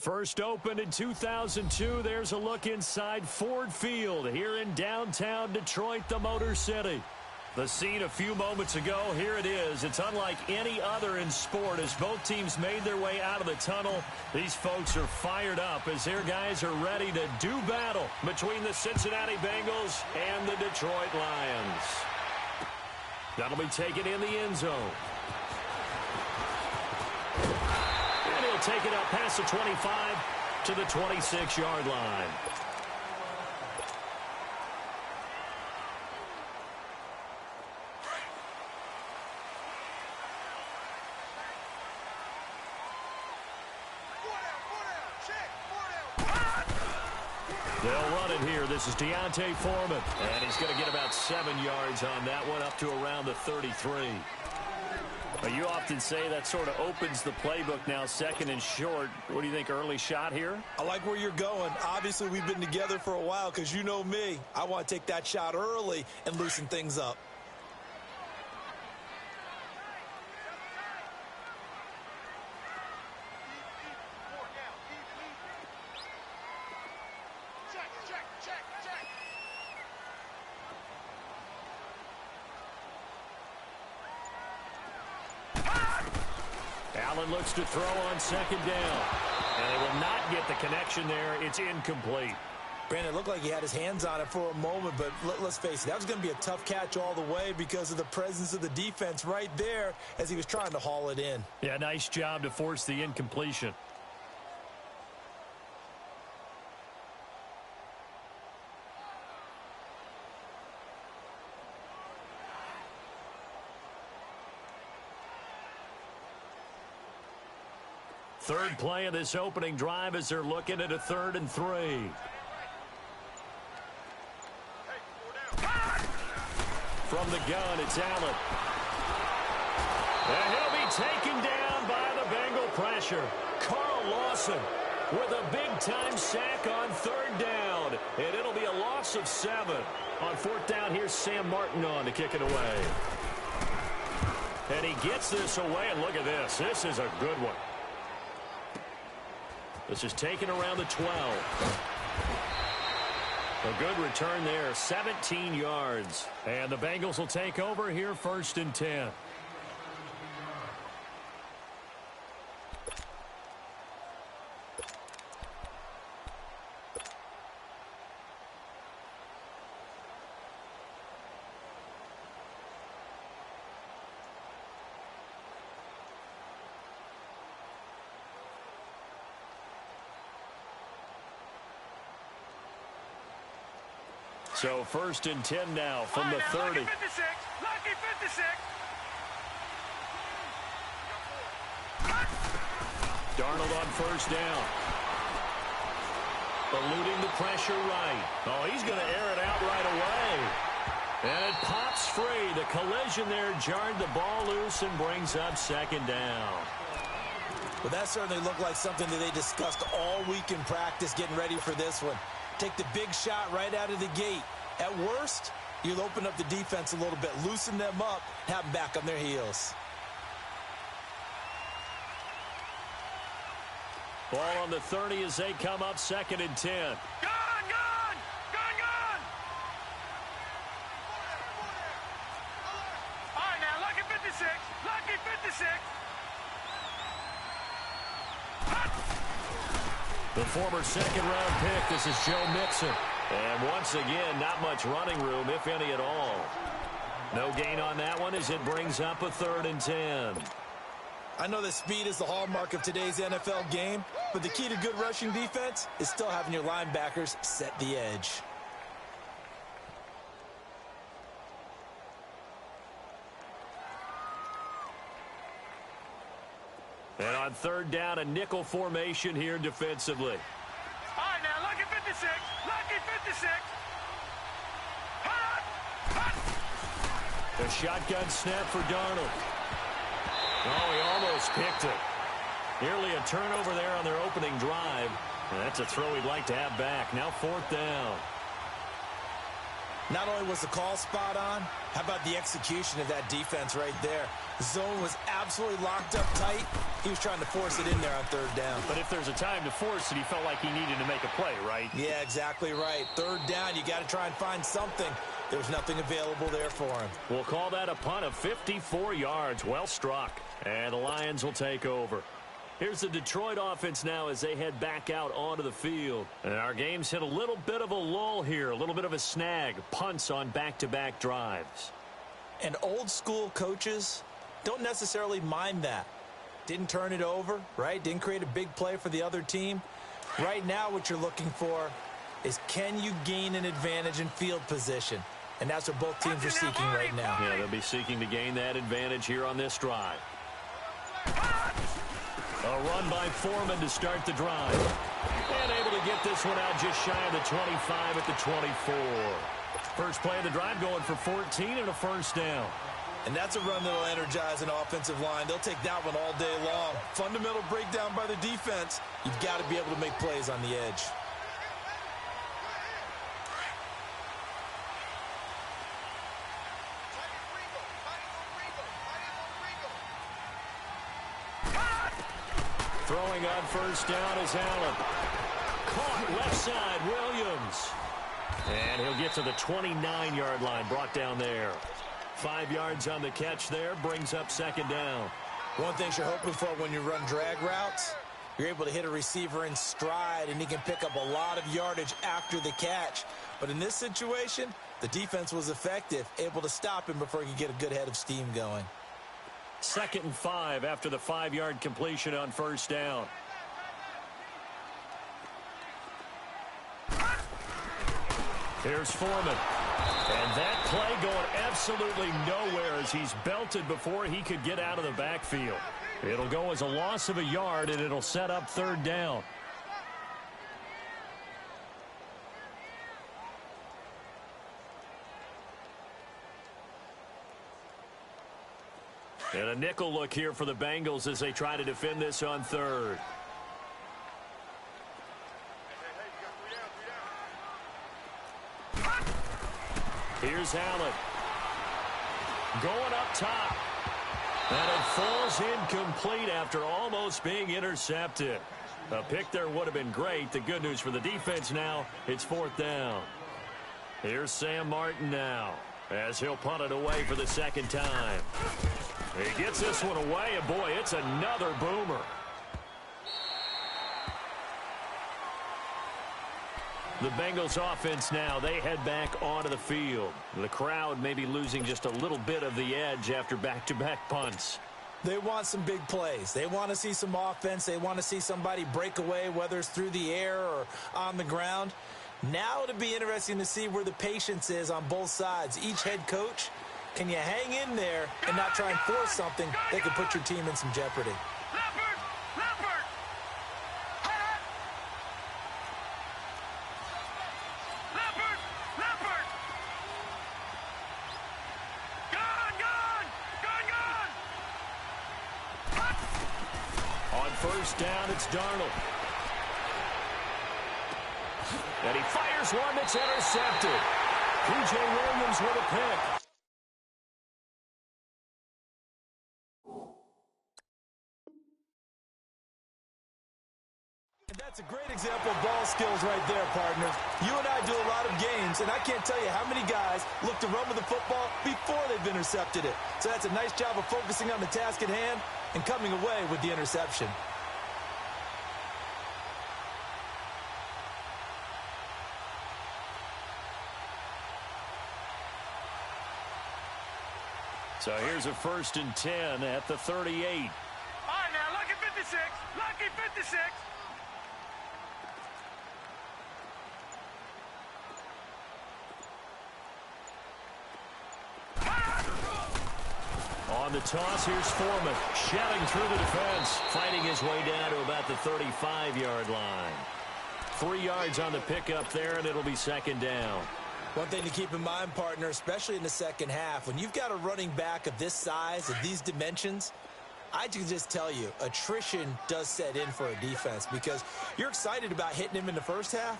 First opened in 2002, there's a look inside Ford Field here in downtown Detroit, the Motor City. The scene a few moments ago, here it is. It's unlike any other in sport as both teams made their way out of the tunnel. These folks are fired up as their guys are ready to do battle between the Cincinnati Bengals and the Detroit Lions. That'll be taken in the end zone. And he'll take it up past the 25 to the 26-yard line. They'll run it here. This is Deontay Foreman. And he's going to get about 7 yards on that one, up to around the 33. Well, you often say that sort of opens the playbook now, second and short. What do you think, early shot here? I like where you're going. Obviously, we've been together for a while because you know me. I want to take that shot early and loosen things up. Allen looks to throw on second down. And they will not get the connection there. It's incomplete. Brandon, it looked like he had his hands on it for a moment, but let's face it, that was going to be a tough catch all the way because of the presence of the defense right there as he was trying to haul it in. Yeah, nice job to force the incompletion. Third play of this opening drive as they're looking at a 3rd and 3. From the gun, it's Allen. And he'll be taken down by the Bengal pressure. Carl Lawson with a big-time sack on 3rd down. And it'll be a loss of 7. On 4th down, here's Sam Martin on to kick it away. And he gets this away, and look at this. This is a good one. This is taken around the 12. A good return there, 17 yards. And the Bengals will take over here, 1st and 10. So 1st and 10 now from the 30. Lucky 56. Lucky 56. Darnold on 1st down. Eluding the pressure right. Oh, he's going to air it out right away. And it pops free. The collision there jarred the ball loose and brings up 2nd down. Well, that certainly looked like something that they discussed all week in practice getting ready for this one. Take the big shot right out of the gate. At worst, you'll open up the defense a little bit, loosen them up, have them back on their heels. Ball on the 30 as they come up 2nd and 10. Gone, gone, gone, gone. All right, now, lucky 56. Lucky 56. The former 2nd-round pick, this is Joe Mixon. And once again, not much running room, if any at all. No gain on that one as it brings up a 3rd and 10. I know that speed is the hallmark of today's NFL game, but the key to good rushing defense is still having your linebackers set the edge. And on 3rd down, a nickel formation here defensively. All right, now, lucky 56. Lucky 56. Hot, hot. The shotgun snap for Darnold. Oh, he almost picked it. Nearly a turnover there on their opening drive. And that's a throw he'd like to have back. Now 4th down. Not only was the call spot on, how about the execution of that defense right there? The zone was absolutely locked up tight. He was trying to force it in there on third down. But if there's a time to force it, he felt like he needed to make a play, right? Yeah, exactly right. Third down, you got to try and find something. There was nothing available there for him. We'll call that a punt of 54 yards. Well struck. And the Lions will take over. Here's the Detroit offense now as they head back out onto the field. And our game's hit a little bit of a lull here, a little bit of a snag. Punts on back-to-back drives. And old-school coaches don't necessarily mind that. Didn't turn it over, right? Didn't create a big play for the other team. Right now what you're looking for is, can you gain an advantage in field position? And that's what both teams are seeking right now. Yeah, they'll be seeking to gain that advantage here on this drive. A run by Foreman to start the drive. And able to get this one out just shy of the 25 at the 24. First play of the drive going for 14 and a first down. And that's a run that will energize an offensive line. They'll take that one all day long. Fundamental breakdown by the defense. You've got to be able to make plays on the edge. Throwing on first down is Allen. Caught left side, Williams. And he'll get to the 29-yard line, brought down there. 5 yards on the catch there, brings up second down. One thing you're hoping for when you run drag routes, you're able to hit a receiver in stride, and he can pick up a lot of yardage after the catch. But in this situation, the defense was effective, able to stop him before he could get a good head of steam going. 2nd and 5 after the 5-yard completion on first down. Here's Foreman. And that play going absolutely nowhere as he's belted before he could get out of the backfield. It'll go as a loss of a yard, and it'll set up third down. And a nickel look here for the Bengals as they try to defend this on third. Here's Allen. Going up top. And it falls incomplete after almost being intercepted. A pick there would have been great. The good news for the defense now, it's 4th down. Here's Sam Martin now as he'll punt it away for the second time. He gets this one away, and boy, it's another boomer. The Bengals offense now, they head back onto the field. The crowd may be losing just a little bit of the edge after back-to-back punts. They want some big plays. They want to see some offense. They want to see somebody break away, whether it's through the air or on the ground. Now it'll be interesting to see where the patience is on both sides. Each head coach, can you hang in there and not try and force something that could put your team in some jeopardy? Leopard! Leopard! Leopard! Leopard! Gone! Gone! Gone! Gone! On first down, it's Darnold. And he fires one that's intercepted. P.J. Williams with a pick. That's a great example of ball skills right there, partners. You and I do a lot of games, and I can't tell you how many guys look to run with the football before they've intercepted it. So that's a nice job of focusing on the task at hand and coming away with the interception. So here's a 1st and 10 at the 38. All right, now, lucky 56. Lucky 56. On the toss, here's Foreman. Shelling through the defense. Fighting his way down to about the 35-yard line. 3 yards on the pickup there, and it'll be second down. One thing to keep in mind, partner, especially in the second half, when you've got a running back of this size, of these dimensions, I can just tell you, attrition does set in for a defense because you're excited about hitting him in the first half,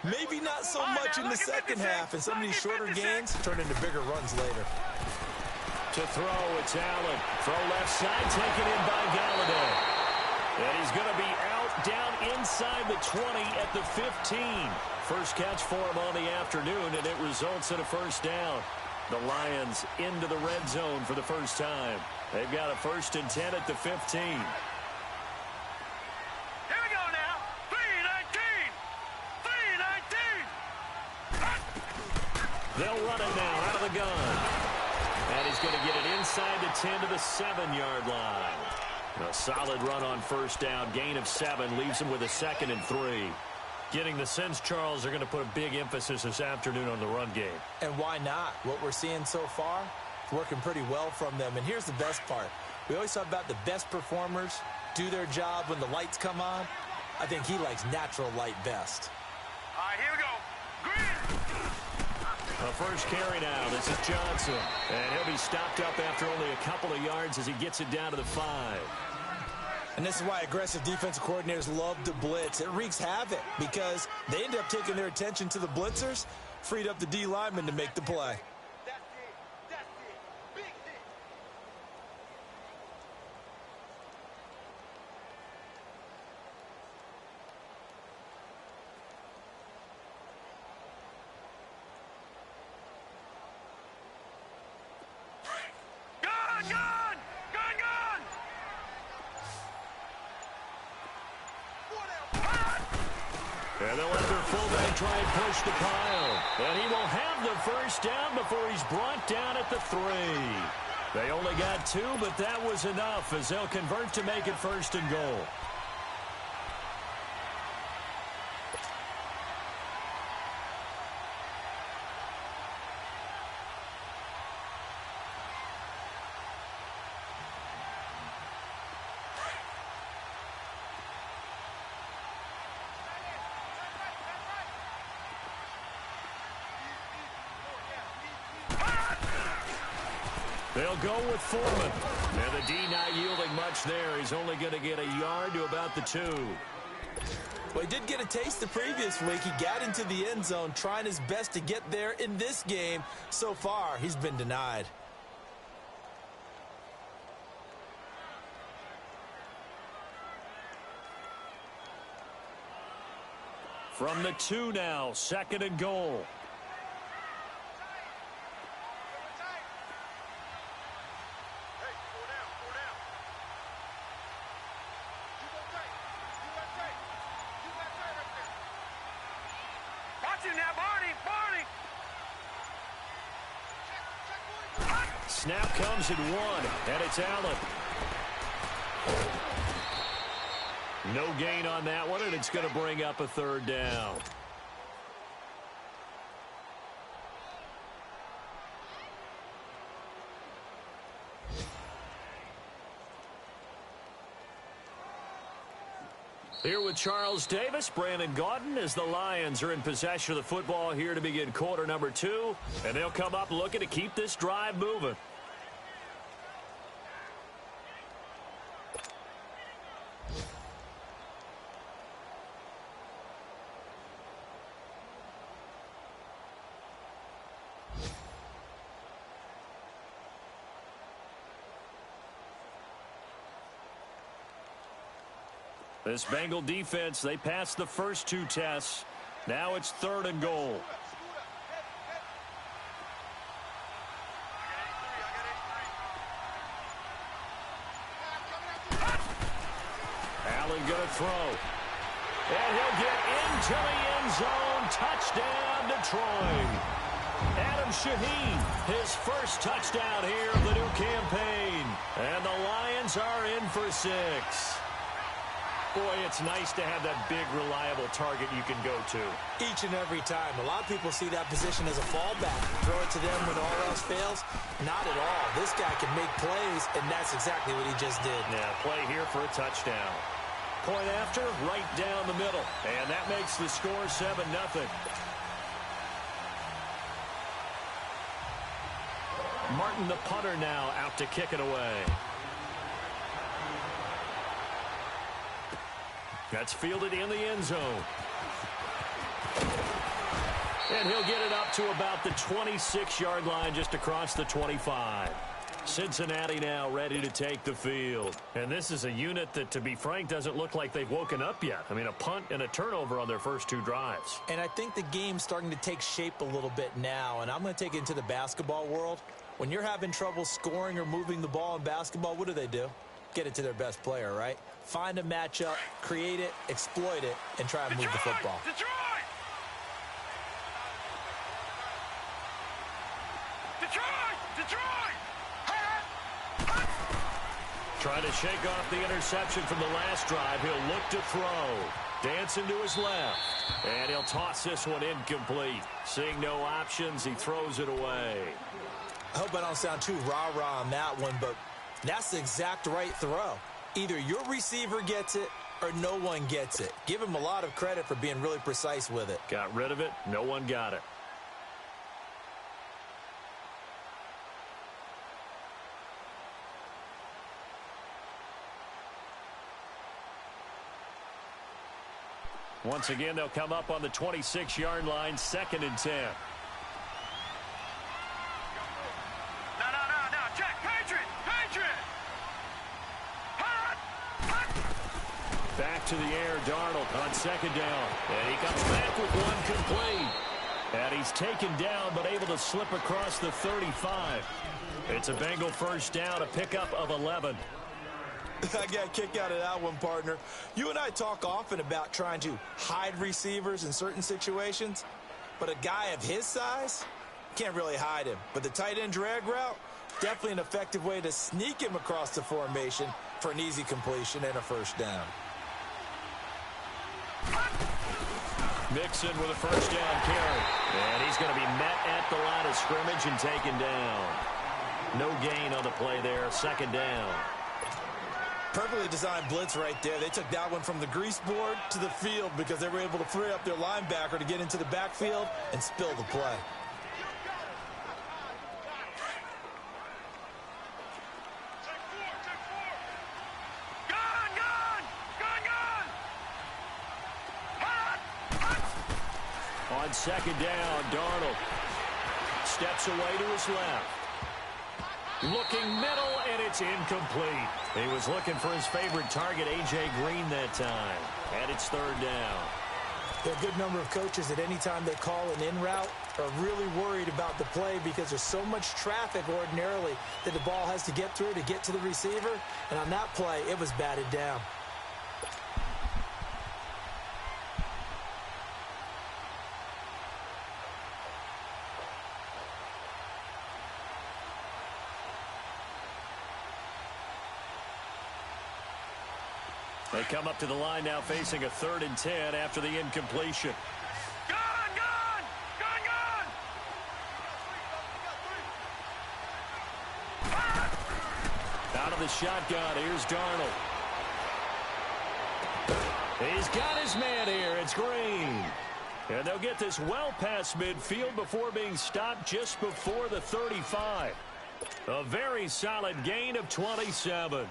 Maybe not so much in the second half, and some of these shorter gains turn into bigger runs later. To throw, it's Allen. Throw left side, taken in by Galladay. And he's going to be out down inside the 20 at the 15. First catch for him on the afternoon, and it results in a first down. The Lions into the red zone for the first time. They've got a 1st and 10 at the 15. Here we go now. 3-19. 3-19. They'll run it now out of the gun. And he's going to get it inside the 10 to the 7-yard line. A solid run on first down. Gain of 7 leaves him with a 2nd and 3. Getting the sense, Charles, they're going to put a big emphasis this afternoon on the run game. And why not? What we're seeing so far, it's working pretty well from them. And here's the best part. We always talk about the best performers do their job when the lights come on. I think he likes natural light best. All right, here we go. Green. A first carry now. This is Johnson. And he'll be stopped up after only a couple of yards as he gets it down to the 5. And this is why aggressive defensive coordinators love to blitz. It wreaks havoc because they end up taking their attention to the blitzers, freed up the D lineman to make the play. And they'll let their fullback try and push the pile. And he will have the first down before he's brought down at the 3. They only got 2, but that was enough as they'll convert to make it 1st and goal. They'll go with Foreman. And the D not yielding much there. He's only going to get a yard to about the 2. Well, he did get a taste the previous week. He got into the end zone trying his best to get there in this game. So far, he's been denied. From the 2 now, 2nd and goal. Snap comes at 1, and it's Allen. No gain on that one, and it's going to bring up a 3rd down. Here with Charles Davis, Brandon Gaudin, as the Lions are in possession of the football here to begin quarter number 2, and they'll come up looking to keep this drive moving. This Bengal defense, they passed the first 2 tests. Now it's 3rd and goal. Allen going to throw. And he'll get into the end zone. Touchdown, Detroit. Adam Shaheen, his first touchdown here of the new campaign. And the Lions are in for 6. Boy, it's nice to have that big, reliable target you can go to. Each and every time. A lot of people see that position as a fallback. Throw it to them when all else fails. Not at all. This guy can make plays, and that's exactly what he just did. Yeah, play here for a touchdown. Point after, right down the middle. And that makes the score 7-0. Martin, the punter, now out to kick it away. That's fielded in the end zone. And he'll get it up to about the 26-yard line just across the 25. Cincinnati now ready to take the field. And this is a unit that, to be frank, doesn't look like they've woken up yet. I mean, a punt and a turnover on their first two drives. And I think the game's starting to take shape a little bit now, and I'm going to take it into the basketball world. When you're having trouble scoring or moving the ball in basketball, what do? Get it to their best player, right? Find a matchup, create it, exploit it, and try and move the football. Detroit! Trying to shake off the interception from the last drive. He'll look to throw. Dancing to his left. And he'll toss this one incomplete. Seeing no options, he throws it away. I hope I don't sound too rah-rah on that one, but that's the exact right throw. Either your receiver gets it or no one gets it. Give him a lot of credit for being really precise with it. Got rid of it. No one got it. Once again, they'll come up on the 26-yard line, 2nd and 10. No, check, Patriot! Back to the air, Darnold on 2nd down. And he comes back with one complete. And he's taken down, but able to slip across the 35. It's a Bengal first down, a pickup of 11. I got a kick out of that one, partner. You and I talk often about trying to hide receivers in certain situations, but a guy of his size can't really hide him. But the tight end drag route, definitely an effective way to sneak him across the formation for an easy completion and a first down. Mixon with a first down carry. And he's going to be met at the line of scrimmage and taken down. No gain on the play there, 2nd down. Perfectly designed blitz right there. They took that one from the grease board to the field because they were able to free up their linebacker to get into the backfield and spill the play. On 2nd down, Darnold steps away to his left. Looking middle, and it's incomplete. He was looking for his favorite target, A.J. Green, that time. And it's 3rd down. There are a good number of coaches that any time they call an in route are really worried about the play because there's so much traffic ordinarily that the ball has to get through to get to the receiver. And on that play, it was batted down. They come up to the line now facing a 3rd and 10 after the incompletion. Gone! Out of the shotgun, here's Darnold. He's got his man here. It's Green. And they'll get this well past midfield before being stopped just before the 35. A very solid gain of 27.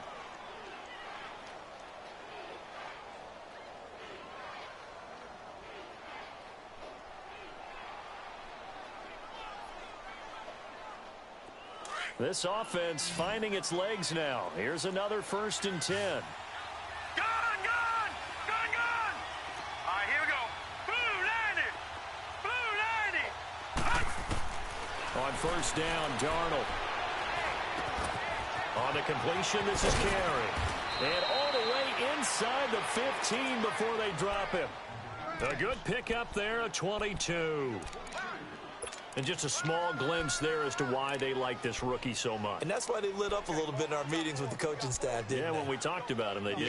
This offense finding its legs now. Here's another 1st and 10. Gone! All right, here we go. Blue 90! On 1st down, Darnold. On the completion, this is Carey. And all the way inside the 15 before they drop him. A good pickup there, a 22. And just a small glimpse there as to why they like this rookie so much. And that's why they lit up a little bit in our meetings with the coaching staff, didn't they? Yeah, when we talked about him, they did.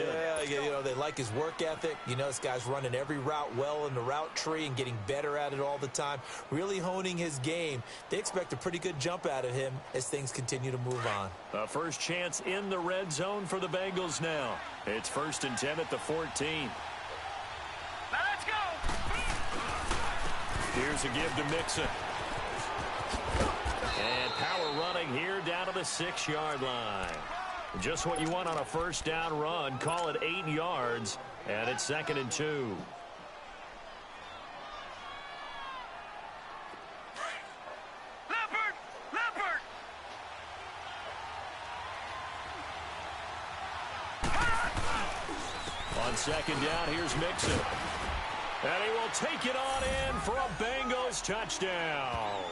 Yeah, they like his work ethic. You know, this guy's running every route well in the route tree and getting better at it all the time, really honing his game. They expect a pretty good jump out of him as things continue to move on. A first chance in the red zone for the Bengals now. It's 1st and 10 at the 14. Now let's go! Here's a give to Mixon. And power running here down to the 6-yard line. Just what you want on a first down run. Call it 8 yards. And it's 2nd and 2. On second down, here's Mixon. And he will take it on in for a Bengals touchdown.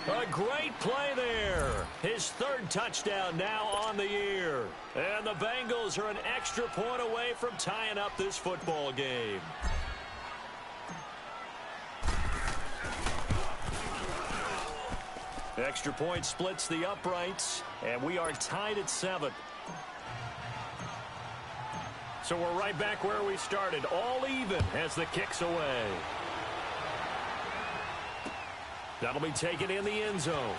A great play there. His third touchdown now on the year. And the Bengals are an extra point away from tying up this football game. Extra point splits the uprights, and we are tied at 7. So we're right back where we started, all even as the kick's away. That'll be taken in the end zone.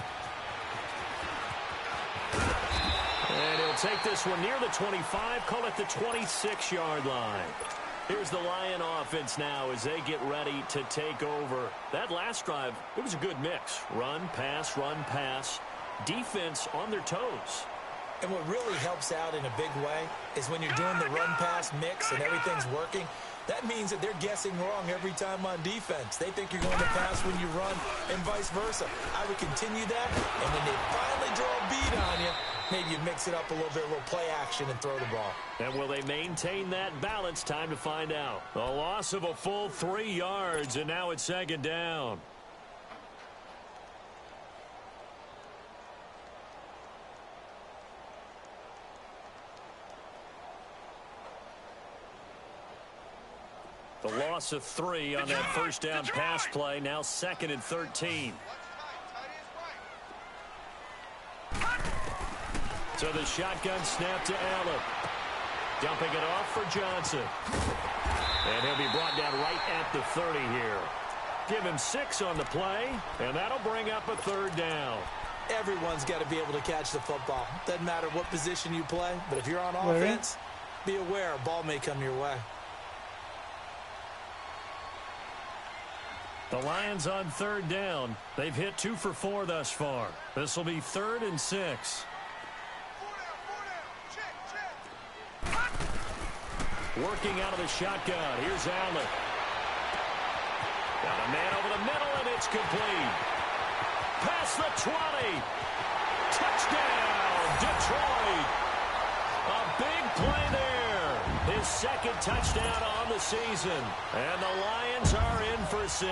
And he'll take this one near the 25, call it the 26-yard line. Here's the Lion offense now as they get ready to take over. That last drive, it was a good mix. Run, pass, defense on their toes. And what really helps out in a big way is when you're doing the run-pass mix and everything's working, that means that they're guessing wrong every time on defense. They think you're going to pass when you run and vice versa. I would continue that, and when they finally draw a beat on you, maybe you mix it up a little bit, a little play action, and throw the ball. And will they maintain that balance? Time to find out. A loss of a full 3 yards, and now it's second down. The loss of 3 on that first down pass play. Now 2nd and 13. So the shotgun snap to Allen. Dumping it off for Johnson. And he'll be brought down right at the 30 here. Give him 6 on the play, and that'll bring up a 3rd down. Everyone's got to be able to catch the football. Doesn't matter what position you play, but if you're on offense, be aware a ball may come your way. The Lions on 3rd down. They've hit 2 for 4 thus far. This will be 3rd and 6. Working out of the shotgun. Here's Allen. Got a man over the middle, and it's complete. Past the 20. Touchdown, Detroit. A big play there. His 2nd touchdown on the season. And the Lions are in for 6.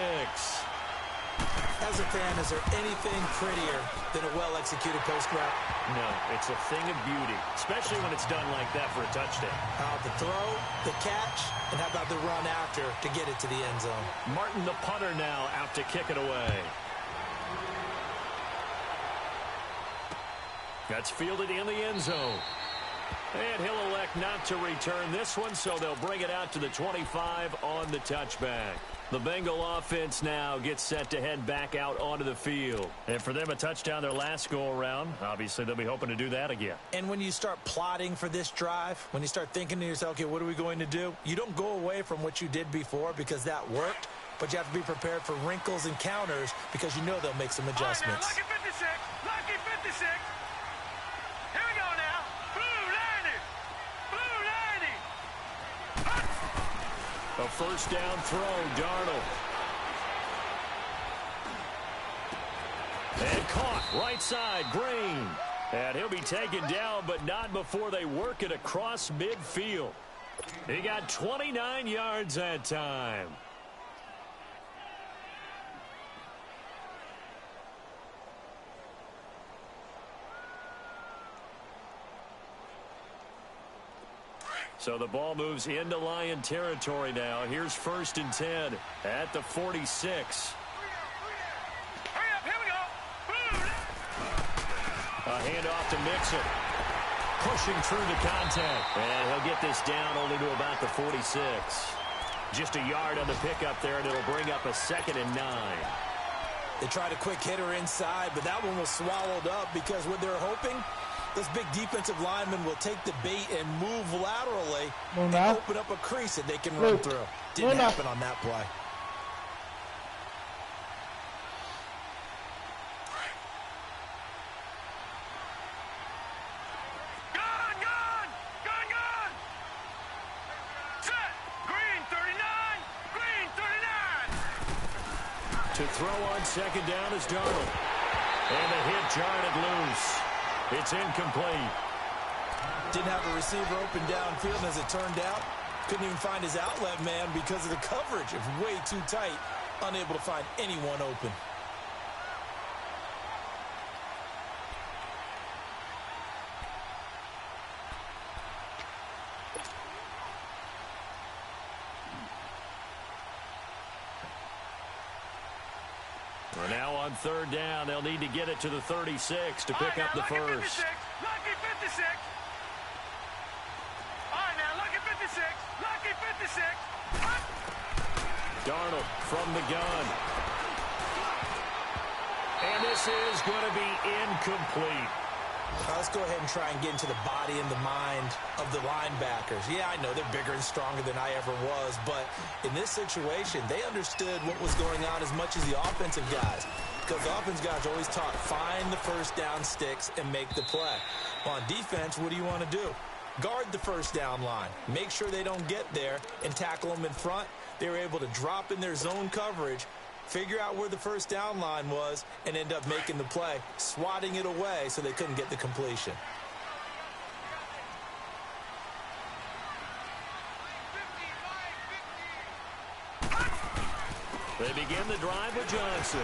As a fan, is there anything prettier than a well-executed post route? No, it's a thing of beauty, especially when it's done like that for a touchdown. How about the throw, the catch, and how about the run after to get it to the end zone? Martin, the punter, now out to kick it away. That's fielded in the end zone. And he'll elect not to return this one, so they'll bring it out to the 25 on the touchback. The Bengal offense now gets set to head back out onto the field. And for them, a touchdown their last go-around. Obviously, they'll be hoping to do that again. And when you start plotting for this drive, when you start thinking to yourself, okay, what are we going to do? You don't go away from what you did before because that worked, but you have to be prepared for wrinkles and counters because you know they'll make some adjustments. All right, now, lucky 56. Here we go now. Blue 90. A first down throw, Darnold. And caught, right side, Green. And he'll be taken down, but not before they work it across midfield. He got 29 yards that time. So the ball moves into Lion territory now. Here's 1st and 10 at the 46. Hurry up, here we go. A handoff to Mixon. Pushing through the contact. And he'll get this down only to about the 46. Just a yard on the pickup there, and it'll bring up a 2nd and 9. They tried a quick hitter inside, but that one was swallowed up because what they're hoping, this big defensive lineman will take the bait and move laterally and open up a crease that they can run through. Didn't happen on that play. Gone. Set. Green 39. To throw on 2nd down is Darnold. And the hit jarred it loose. It's incomplete. Didn't have a receiver open downfield, and as it turned out, Couldn't even find his outlet man because of the coverage. It was way too tight. Unable to find anyone open. We're now on third down. They'll need to get it to the 36 to pick up the first. Lucky 56. All right, now, lucky 56. Lucky 56. Darnold from the gun. And this is going to be incomplete. Let's go ahead and try and get into the body and the mind of the linebackers. Yeah, I know they're bigger and stronger than I ever was, but in this situation, they understood what was going on as much as the offensive guys, because the offensive guys are always taught, find the first down sticks and make the play. Well, on defense, what do you want to do? Guard the first down line. Make sure they don't get there and tackle them in front. They were able to drop in their zone coverage, figure out where the first down line was, and end up making the play, swatting it away so they couldn't get the completion. They begin the drive with Johnson.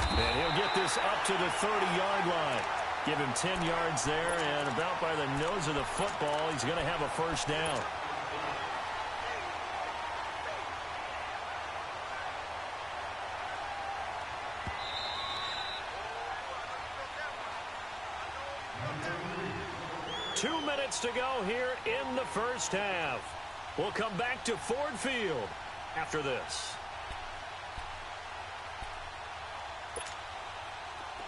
And he'll get this up to the 30-yard line. Give him 10 yards there, and about by the nose of the football, he's going to have a first down. Two minutes to go here in the first half. We'll come back to Ford Field after this.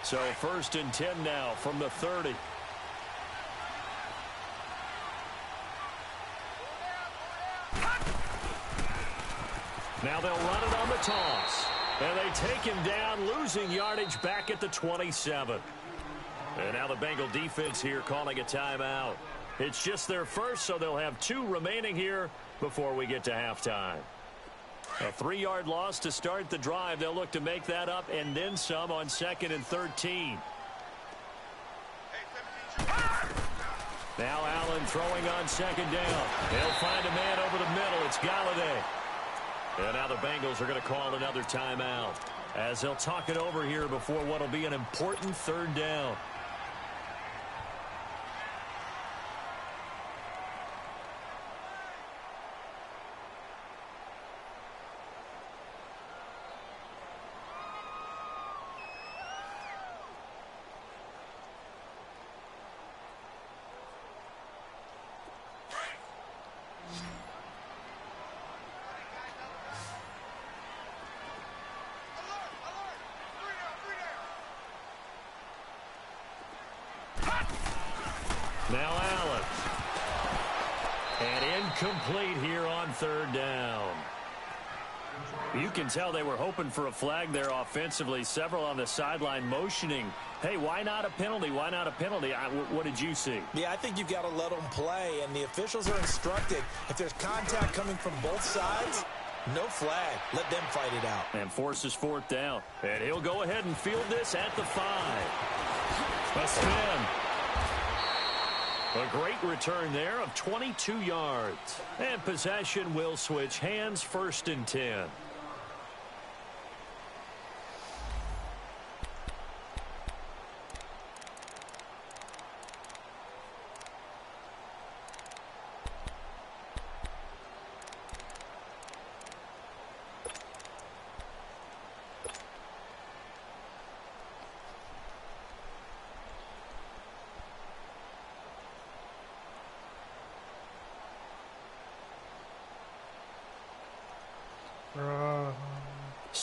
So first and 10 now from the 30. Now they'll run it on the toss. And they take him down, losing yardage back at the 27. And now the Bengal defense here calling a timeout. It's just their first, so they'll have two remaining here before we get to halftime. A 3-yard loss to start the drive. They'll look to make that up and then some on 2nd and 13. Now Allen throwing on 2nd down. They'll find a man over the middle. It's Galladay. And now the Bengals are going to call another timeout as they'll talk it over here before what will be an important 3rd down. Now Allen. And incomplete here on 3rd down. You can tell they were hoping for a flag there offensively. Several on the sideline motioning, hey, why not a penalty? Why not a penalty? What did you see? Yeah, I think you've got to let them play, and the officials are instructed, if there's contact coming from both sides, no flag. Let them fight it out. And forces 4th down. And he'll go ahead and field this at the 5. A spin. A great return there of 22 yards. And possession will switch hands, 1st and 10.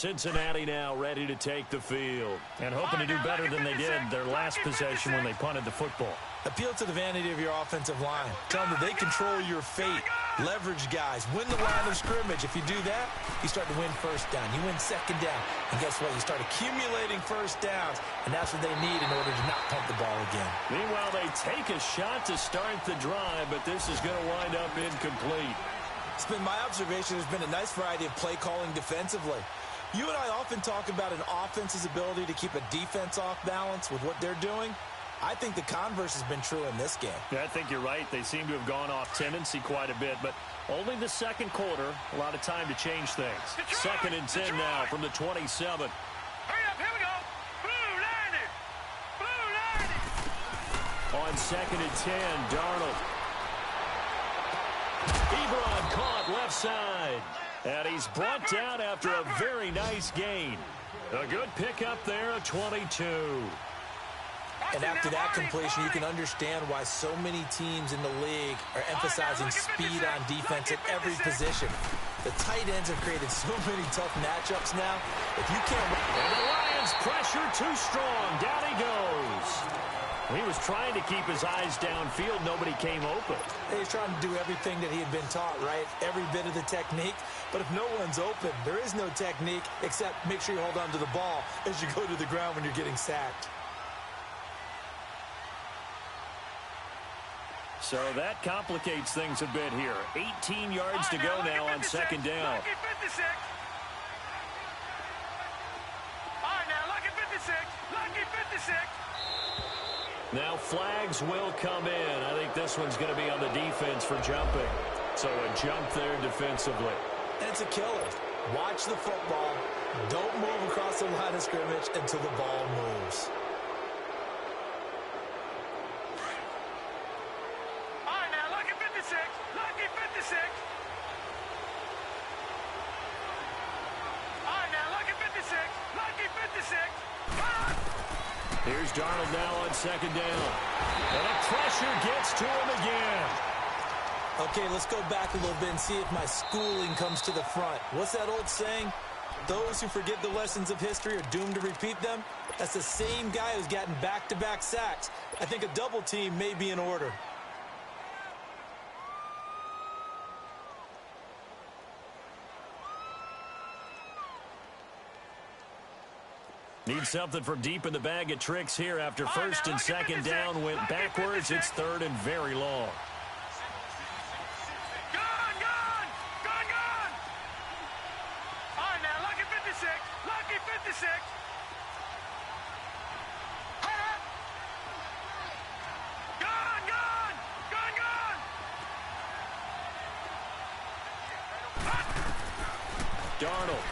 Cincinnati now ready to take the field and hoping to do better than they did their last possession when they punted the football. Appeal to the vanity of your offensive line. Tell them that they control your fate. Leverage guys. Win the line of scrimmage. If you do that, you start to win 1st down. You win 2nd down. And guess what? You start accumulating 1st downs. And that's what they need in order to not pump the ball again. Meanwhile, they take a shot to start the drive, but this is going to wind up incomplete. It's been my observation. There's been a nice variety of play calling defensively. You and I often talk about an offense's ability to keep a defense off balance with what they're doing. I think the converse has been true in this game. Yeah, I think you're right. They seem to have gone off tendency quite a bit, but only the second quarter, a lot of time to change things. Detroit, 2nd and 10 now from the 27. Hurry up, here we go. Blue line it. Blue line it. On 2nd and 10, Darnold. Ebron caught left side. And he's brought down after a very nice gain. A good pickup there, a 22. And after that completion, you can understand why so many teams in the league are emphasizing speed on defense at every position. The tight ends have created so many tough matchups now. If you can't... And the Lions pressure too strong. Down he goes. He was trying to keep his eyes downfield. Nobody came open. He's trying to do everything that he had been taught, right? Every bit of the technique. But if no one's open, there is no technique except make sure you hold on to the ball as you go to the ground when you're getting sacked. So that complicates things a bit here. 18 yards to go now on 2nd down. Lucky 56. All right, now, lucky 56. Lucky 56. Now flags will come in. I think this one's going to be on the defense for jumping. So a jump there defensively. And it's a killer. Watch the football. Don't move across the line of scrimmage until the ball moves. All right, now, lucky 56. Lucky 56. All right, now, lucky 56. Lucky 56. Cut! Here's Darnold now on 2nd down. And the pressure gets to him again. Okay, let's go back a little bit and see if my schooling comes to the front. What's that old saying? Those who forget the lessons of history are doomed to repeat them. That's the same guy who's gotten back-to-back sacks. I think a double team may be in order. Need something from deep in the bag of tricks here after 1st and 2nd down went backwards. It's 3rd and very long. Gone, gone, gone, gone. All right, now, lucky 56. Lucky 56. Gone, gone, gone, gone. Darnold.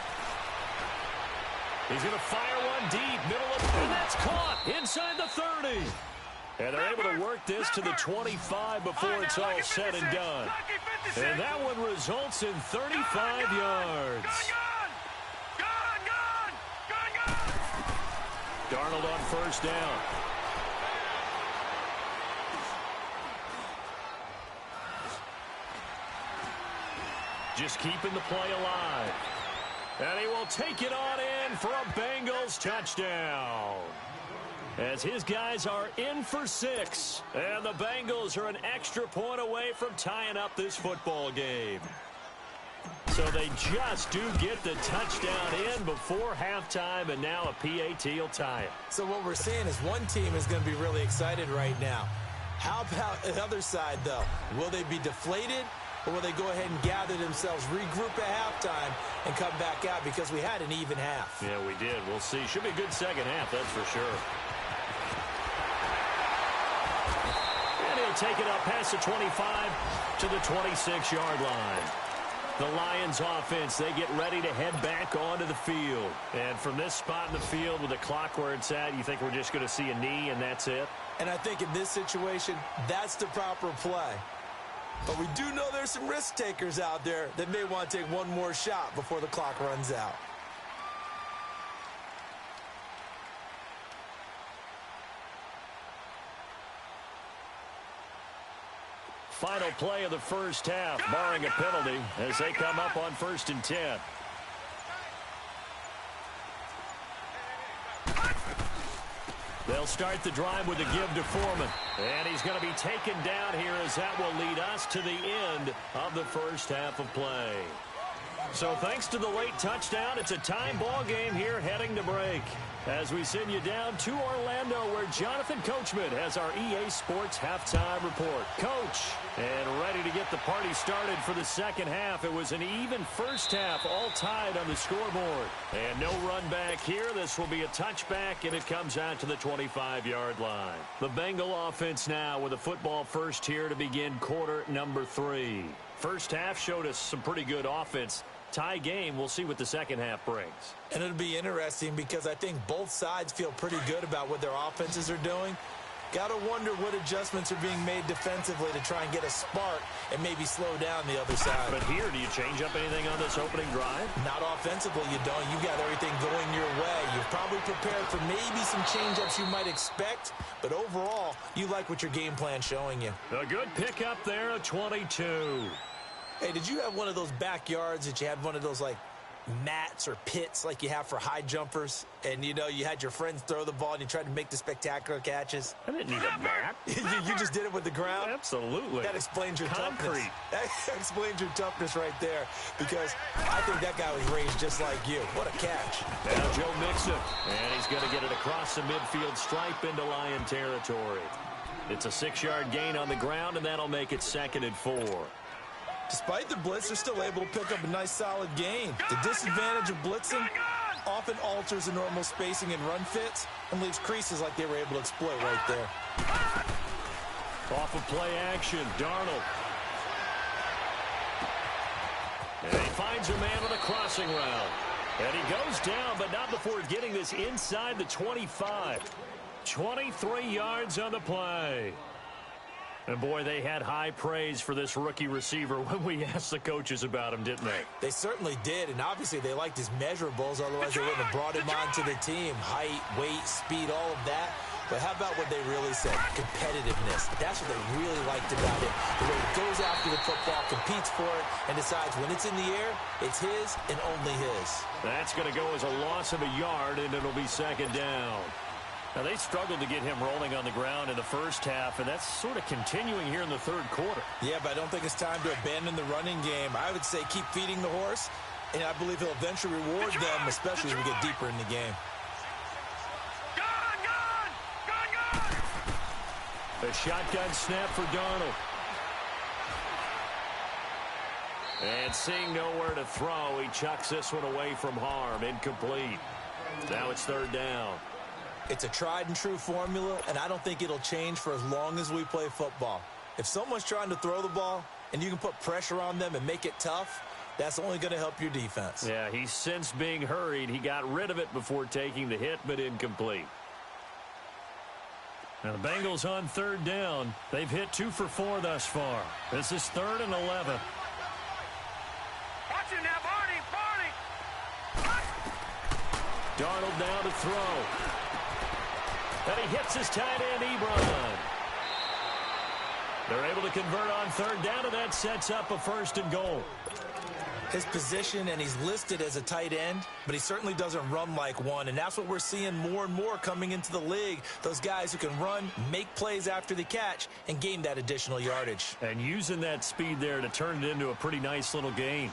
He's going to fire one deep, middle of, and that's caught inside the 30. And they're able to work this to the 25 before it's all said and done. And that one results in 35 yards. Gone, gone, gone, gone. Darnold on 1st down. Just keeping the play alive. And he will take it on in for a Bengals touchdown. As his guys are in for 6. And the Bengals are an extra point away from tying up this football game. So they just do get the touchdown in before halftime, and now a PAT will tie it. So what we're seeing is one team is going to be really excited right now. How about the other side, though? Will they be deflated? Or will they go ahead and gather themselves, regroup at halftime, and come back out because we had an even half? Yeah, we did. We'll see. Should be a good second half, that's for sure. And he'll take it up past the 25 to the 26-yard line. The Lions offense, they get ready to head back onto the field. And from this spot in the field with the clock where it's at, you think we're just going to see a knee and that's it? And I think in this situation, that's the proper play. But we do know there's some risk takers out there that may want to take one more shot before the clock runs out. Final play of the first half, barring a penalty, as they come up on 1st and 10. They'll start the drive with a give to Foreman. And he's going to be taken down here as that will lead us to the end of the first half of play. So thanks to the late touchdown, it's a time ball game here heading to break. As we send you down to Orlando, where Jonathan Coachman has our EA Sports halftime report. Coach, and ready to get the party started for the second half. It was an even first half, all tied on the scoreboard. And no run back here. This will be a touchback, and it comes out to the 25-yard line. The Bengal offense now with a football first here to begin quarter number 3. First half showed us some pretty good offense. Tie game, we'll see what the second half brings. And it'll be interesting because I think both sides feel pretty good about what their offenses are doing. Got to wonder what adjustments are being made defensively to try and get a spark and maybe slow down the other side. But here, do you change up anything on this opening drive? Not offensively, you don't. You got everything going your way. You've probably prepared for maybe some change-ups you might expect, but overall, you like what your game plan's showing you. A good pickup there, a 22. Hey, did you have one of those backyards that you had one of those, like, mats or pits like you have for high jumpers? And, you know, you had your friends throw the ball and you tried to make the spectacular catches? I didn't need a mat. You just did it with the ground? Absolutely. That explains your Concrete. toughness. That explains your toughness right there, because I think that guy was raised just like you. What a catch. Now Joe Mixon, and he's going to get it across the midfield stripe into Lion territory. It's a 6-yard gain on the ground, and that'll make it 2nd and 4. Despite the blitz, they're still able to pick up a nice solid gain. The disadvantage of blitzing often alters the normal spacing and run fits and leaves creases like they were able to exploit right there. Off of play action, Darnold. And he finds a man with a crossing route. And he goes down, but not before getting this inside the 25. 23 yards on the play. And, boy, they had high praise for this rookie receiver when we asked the coaches about him, didn't they? They certainly did, and obviously they liked his measurables, otherwise they wouldn't have brought him onto the team. Height, weight, speed, all of that. But how about what they really said? Competitiveness. That's what they really liked about him. The way he goes after the football, competes for it, and decides when it's in the air, it's his and only his. That's going to go as a loss of a yard, and it'll be 2nd down. Now, they struggled to get him rolling on the ground in the first half, and that's sort of continuing here in the third quarter. Yeah, but I don't think it's time to abandon the running game. I would say keep feeding the horse, and I believe he'll eventually reward them, especially as we get deeper in the game. A shotgun snap for Darnold. And seeing nowhere to throw, he chucks this one away from harm. Incomplete. Now it's 3rd down. It's a tried-and-true formula, and I don't think it'll change for as long as we play football. If someone's trying to throw the ball and you can put pressure on them and make it tough, that's only going to help your defense. Yeah, he sensed being hurried. He got rid of it before taking the hit, but incomplete. Now the Bengals on 3rd down. They've hit 2 for 4 thus far. This is 3rd and 11. Watch it now, Barney! Darnold now to throw. And he hits his tight end, Ebron. They're able to convert on 3rd down, and that sets up a 1st and goal. His position, and he's listed as a tight end, but he certainly doesn't run like one, and that's what we're seeing more and more coming into the league. Those guys who can run, make plays after the catch, and gain that additional yardage. And using that speed there to turn it into a pretty nice little gain.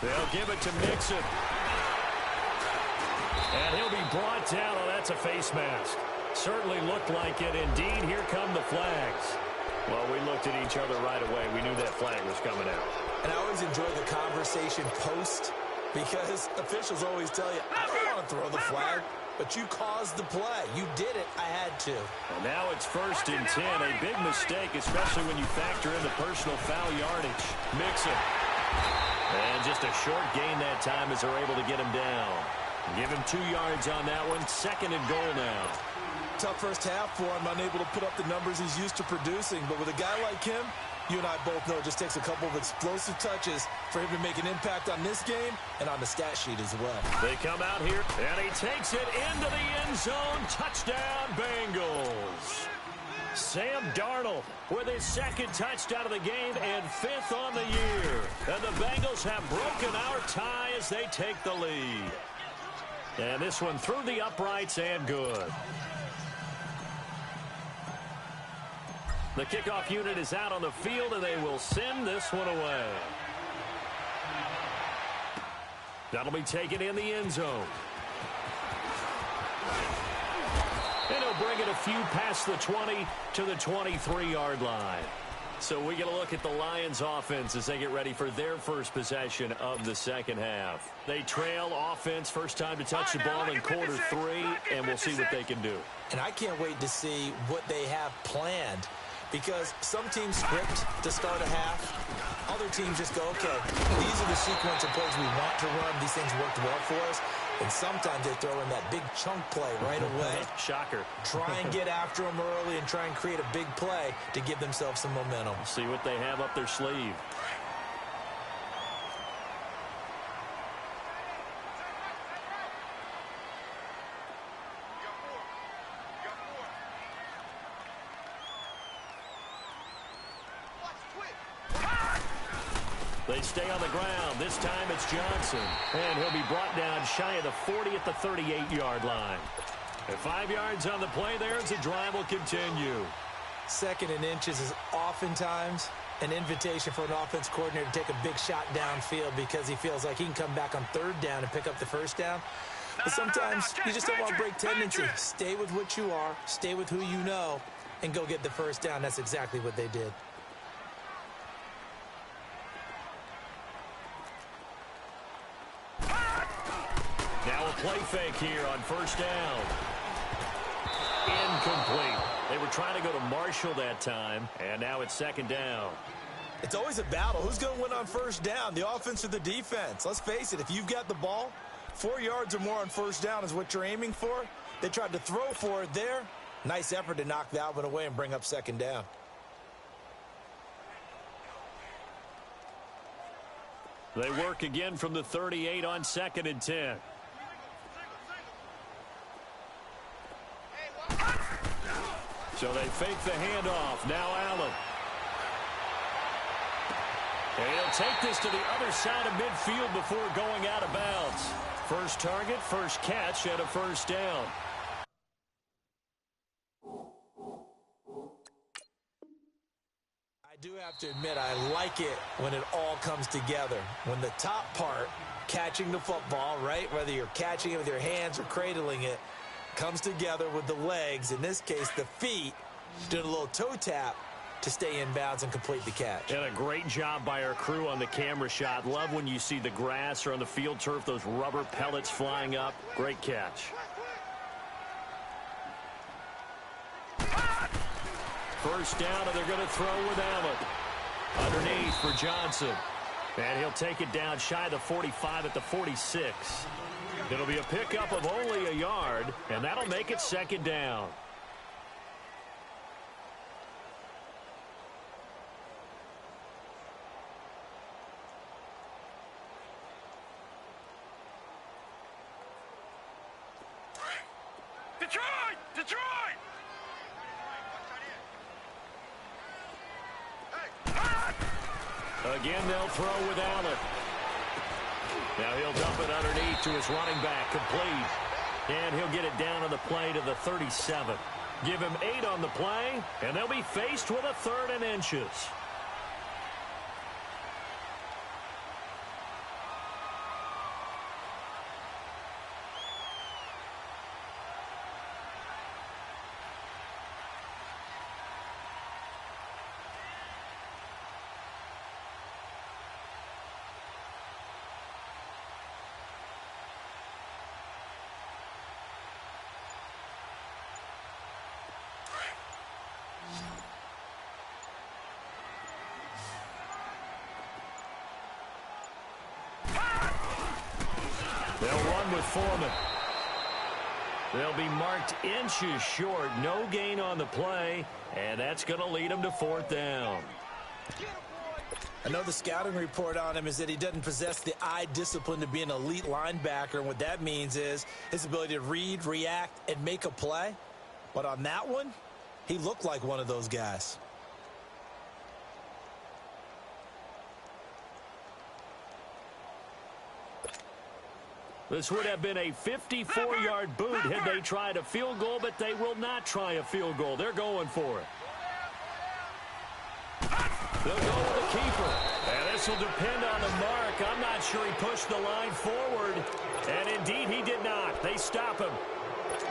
They'll give it to Mixon. And he'll be brought down. Oh, that's a face mask. Certainly looked like it. Indeed, here come the flags. Well, we looked at each other right away. We knew that flag was coming out. And I always enjoy the conversation post, because officials always tell you, I don't want to throw the flag, but you caused the play. You did it. I had to. And now it's 1st and 10. A big mistake, especially when you factor in the personal foul yardage. Mixon. And just a short gain that time as they're able to get him down. Give him 2 yards on that one. 2nd and goal now. Tough first half for him, unable to put up the numbers he's used to producing. But with a guy like him, you and I both know it just takes a couple of explosive touches for him to make an impact on this game and on the stat sheet as well. They come out here, and he takes it into the end zone. Touchdown, Bengals. Sam Darnold with his 2nd touchdown of the game and 5th on the year. And the Bengals have broken our tie as they take the lead. And this one through the uprights and good. The kickoff unit is out on the field, and they will send this one away. That'll be taken in the end zone. And he'll bring it a few past the 20 to the 23-yard line. So we get a look at the Lions offense as they get ready for their first possession of the second half. They trail offense, first time to touch the ball in quarter 3, and we'll see what they can do. And I can't wait to see what they have planned, because some teams script to start a half. Other teams just go, okay, these are the sequence of plays we want to run. These things worked well for us. And sometimes they throw in that big chunk play right away. Shocker. Try and get after them early and try and create a big play to give themselves some momentum. See what they have up their sleeve. They stay on the ground. This time it's Johnson. And he'll be brought down shy of the 40 at the 38-yard line. And 5 yards on the play there as the drive will continue. Second and inches is oftentimes an invitation for an offense coordinator to take a big shot downfield because he feels like he can come back on third down and pick up the first down. But sometimes you just don't want to break tendency. Stay with what you are, stay with who you know, and go get the first down. That's exactly what they did. Now a play fake here on first down. Incomplete. They were trying to go to Marshall that time, and now it's second down. It's always a battle. Who's going to win on first down, the offense or the defense? Let's face it, if you've got the ball, 4 yards or more on first down is what you're aiming for. They tried to throw for it there. Nice effort to knock that one away and bring up second down. They work again from the 38 on second and 10. So they fake the handoff. Now Allen. And he'll take this to the other side of midfield before going out of bounds. First target, first catch, and a first down. I do have to admit, I like it when it all comes together. When the top part, catching the football, right, whether you're catching it with your hands or cradling it, comes together with the legs, in this case the feet, doing a little toe tap to stay in bounds and complete the catch. And a great job by our crew on the camera shot. Love when you see the grass or on the field turf, those rubber pellets flying up. Great catch. First down, and they're going to throw with Allen. Underneath for Johnson. And he'll take it down shy of the 45 at the 46. It'll be a pickup of only a yard, and that'll make it second down. Detroit! Detroit! Again, they'll throw with Allen. Now he'll dump it underneath to his running back, complete. And he'll get it down on the play to the 37. Give him 8 on the play, and they'll be faced with a 3rd and inches. They'll run with Foreman. They'll be marked inches short. No gain on the play, and that's going to lead them to 4th down. I know the scouting report on him is that he doesn't possess the eye discipline to be an elite linebacker, and what that means is his ability to read, react, and make a play. But on that one, he looked like one of those guys. This would have been a 54-yard boot had they tried a field goal, but they will not try a field goal. They're going for it. They'll go with the keeper. And this will depend on the mark. I'm not sure he pushed the line forward. And indeed, he did not. They stop him.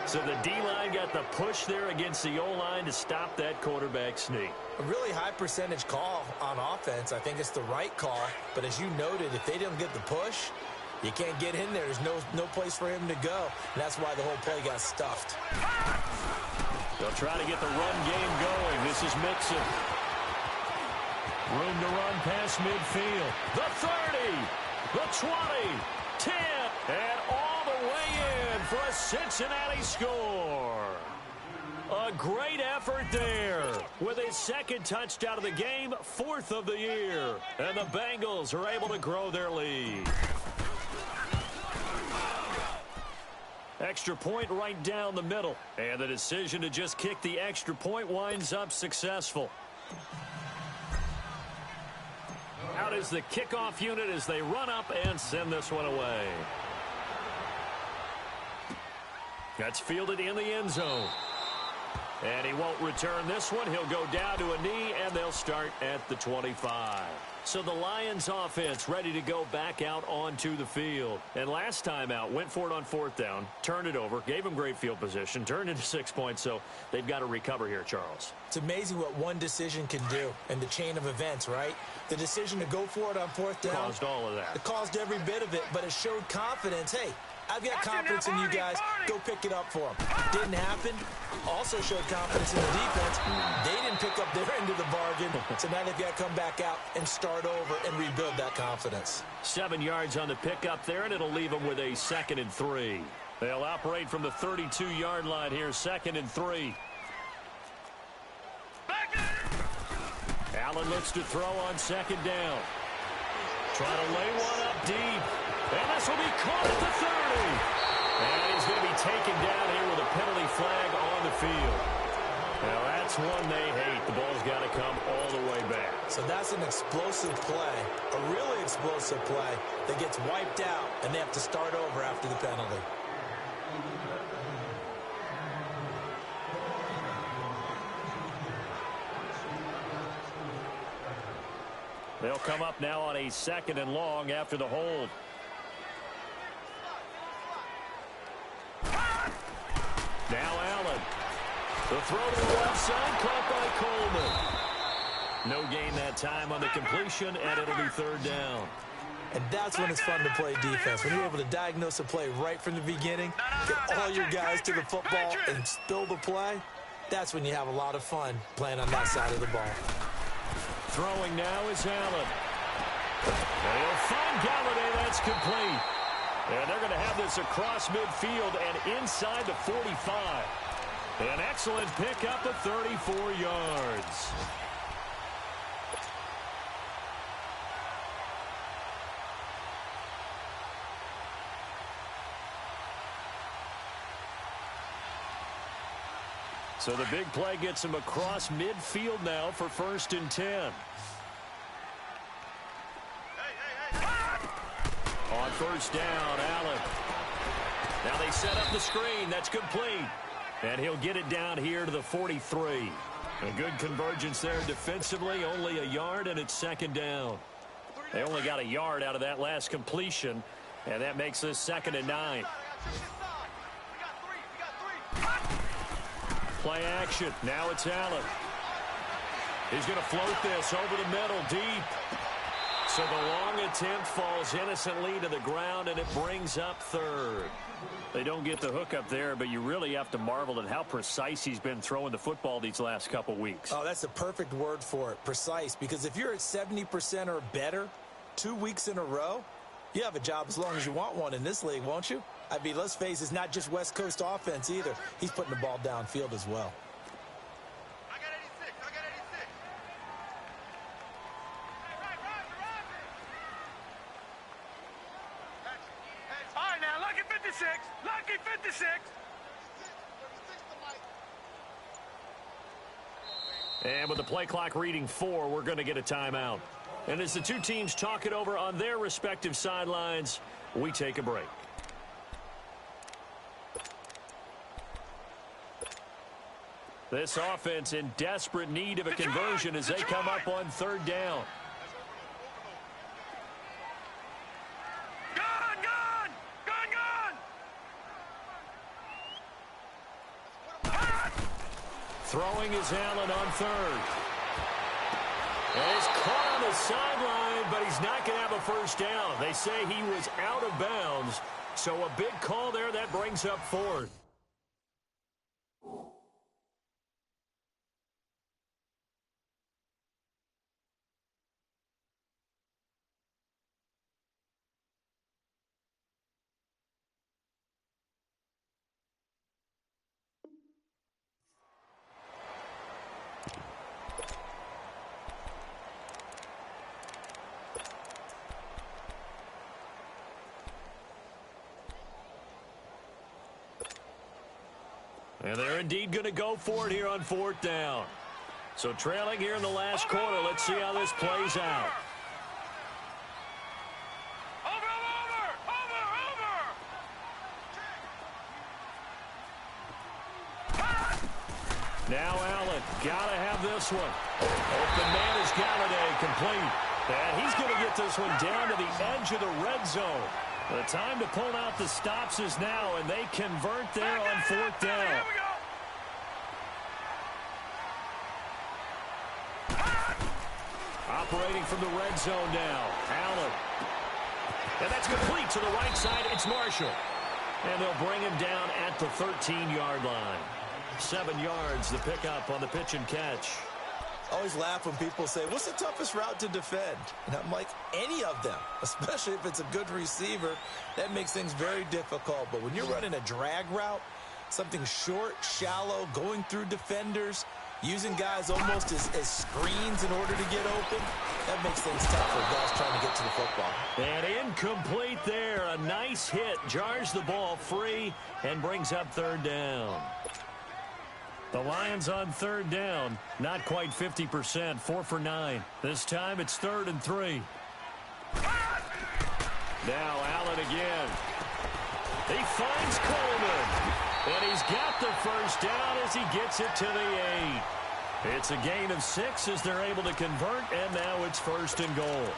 So the D-line got the push there against the O-line to stop that quarterback sneak. A really high percentage call on offense. I think it's the right call. But as you noted, if they didn't get the push, you can't get in there. There's no place for him to go. And that's why the whole play got stuffed. They'll try to get the run game going. This is Mixon. Room to run past midfield. The 30, the 20, 10, and all the way in for a Cincinnati score. A great effort there with his second touchdown of the game, 4th of the year. And the Bengals are able to grow their lead. Extra point right down the middle. And the decision to just kick the extra point winds up successful. Out is the kickoff unit as they run up and send this one away. That's fielded in the end zone. And he won't return this one. He'll go down to a knee, and they'll start at the 25. So the Lions offense ready to go back out onto the field. And last time out, went for it on 4th down, turned it over, gave them great field position, turned into 6 points, so they've got to recover here, Charles. It's amazing what one decision can do in the chain of events, right? The decision to go for it on 4th down. Caused all of that. It caused every bit of it, but it showed confidence. Hey, I've got confidence in you guys. Go pick it up for them. Didn't happen. Also showed confidence in the defense. They didn't pick up their end of the bargain, so now they've got to come back out and start over and rebuild that confidence. 7 yards on the pickup there, and it'll leave them with a 2nd and 3. They'll operate from the 32-yard line here, 2nd and 3. Allen looks to throw on 2nd down. Try to lay one up deep. And this will be caught at the 30. And he's going to be taken down here with a penalty flag on the field. Now that's one they hate. The ball's got to come all the way back. So that's an explosive play, a really explosive play that gets wiped out, and they have to start over after the penalty. They'll come up now on a 2nd and long after the hold. Now Allen. The throw to the left side, caught by Coleman. No gain that time on the completion, and it'll be 3rd down. And that's when it's fun to play defense. When you're able to diagnose a play right from the beginning, get all your guys to the football and spill the play, that's when you have a lot of fun playing on that side of the ball. Throwing now is Allen. They'll find Galladay. That's complete. And they're going to have this across midfield and inside the 45. An excellent pickup of 34 yards. So the big play gets him across midfield now for 1st and 10. On 1st down, Allen. Now they set up the screen. That's complete. And he'll get it down here to the 43. A good convergence there defensively. Only a yard, and it's 2nd down. They only got a yard out of that last completion, and that makes this 2nd and 9. Play action. Now it's Allen. He's going to float this over the middle deep. So the long attempt falls innocently to the ground, and it brings up 3rd. They don't get the hook up there, but you really have to marvel at how precise he's been throwing the football these last couple weeks. Oh, that's the perfect word for it, precise, because if you're at 70% or better 2 weeks in a row, you have a job as long as you want one in this league, won't you? I mean, let's face it, it's not just West Coast offense either. He's putting the ball downfield as well. I got 86. I got 86. All right, now, lucky 56. Lucky 56. And with the play clock reading 4, we're going to get a timeout. And as the two teams talk it over on their respective sidelines, we take a break. This offense in desperate need of a conversion as they come up on third down. Throwing is Allen on third. And he's caught on the sideline, but he's not going to have a first down. They say he was out of bounds, so a big call there that brings up fourth. And they're indeed going to go for it here on fourth down. So trailing here in the last quarter. Let's see how this plays out. Now Allen, got to have this one. Open man is Galladay, complete. And he's going to get this one down to the edge of the red zone. The time to pull out the stops is now, and they convert there on fourth down. Operating from the red zone now, Allen. And that's complete to the right side. It's Marshall. And they'll bring him down at the 13-yard line. 7 yards, the pickup on the pitch and catch. I always laugh when people say, what's the toughest route to defend? And I'm like, any of them, especially if it's a good receiver. That makes things very difficult. But when you're running a drag route, something short, shallow, going through defenders, using guys almost as screens in order to get open, that makes things tough for guys trying to get to the football. And incomplete there. A nice hit. Jars the ball free and brings up third down. The Lions on third down, not quite 50%, 4 for 9. This time it's 3rd and 3. Now Allen again. He finds Coleman. And he's got the first down as he gets it to the 8. It's a gain of 6 as they're able to convert, and now it's 1st and goal.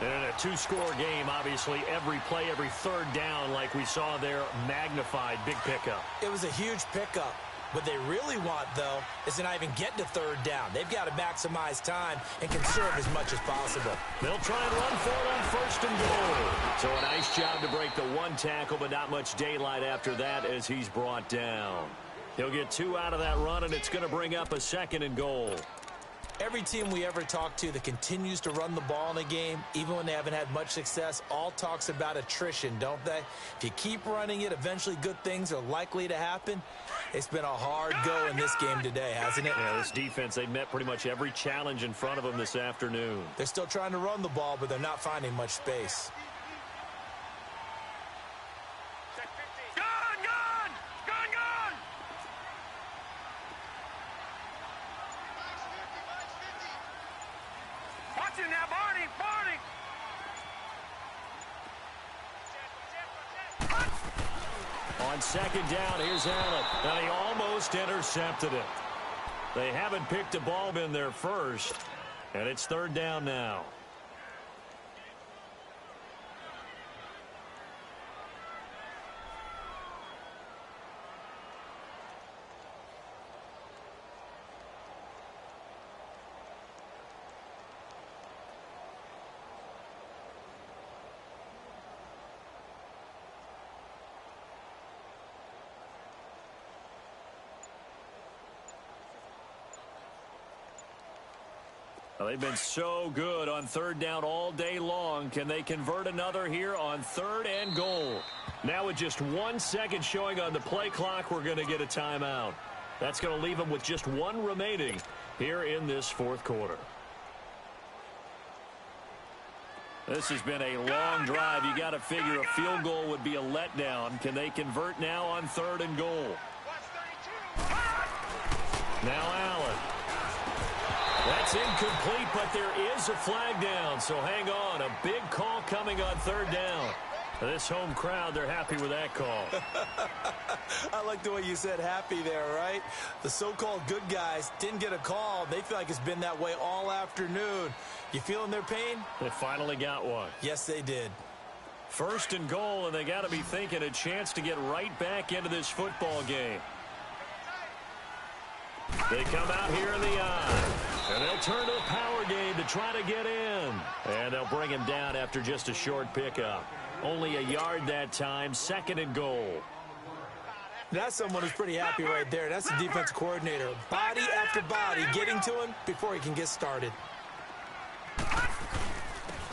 And in a 2-score game, obviously, every play, every third down, like we saw there, magnified, big pickup. It was a huge pickup. What they really want, though, is to not even get to third down. They've got to maximize time and conserve as much as possible. They'll try and run for it on 1st and goal. So a nice job to break the 1 tackle, but not much daylight after that as he's brought down. He'll get 2 out of that run, and it's going to bring up a 2nd and goal. Every team we ever talk to that continues to run the ball in a game, even when they haven't had much success, all talks about attrition, don't they? If you keep running it, eventually good things are likely to happen. It's been a hard go in this game today, hasn't it? Yeah, this defense, they met pretty much every challenge in front of them this afternoon. They're still trying to run the ball, but they're not finding much space. On 2nd down, here's Allen. Now he almost intercepted it. They haven't picked a ball in there first, and it's 3rd down now. Well, they've been so good on 3rd down all day long. Can they convert another here on 3rd and goal? Now with just 1 second showing on the play clock, we're going to get a timeout. That's going to leave them with just 1 remaining here in this 4th quarter. This has been a long drive. You got to figure a field goal would be a letdown. Can they convert now on 3rd and goal? Now Allen. That's incomplete, but there is a flag down, so hang on. A big call coming on 3rd down. This home crowd, they're happy with that call. I like the way you said happy there, right? The so-called good guys didn't get a call. They feel like it's been that way all afternoon. You feeling their pain? They finally got one. Yes, they did. First and goal, and they got to be thinking a chance to get right back into this football game. They come out here in the eye, and they'll turn to the power game to try to get in. And they'll bring him down after just a short pickup. Only a yard that time, second and goal. That's someone who's pretty happy right there. That's the defense coordinator. Body after body getting to him before he can get started.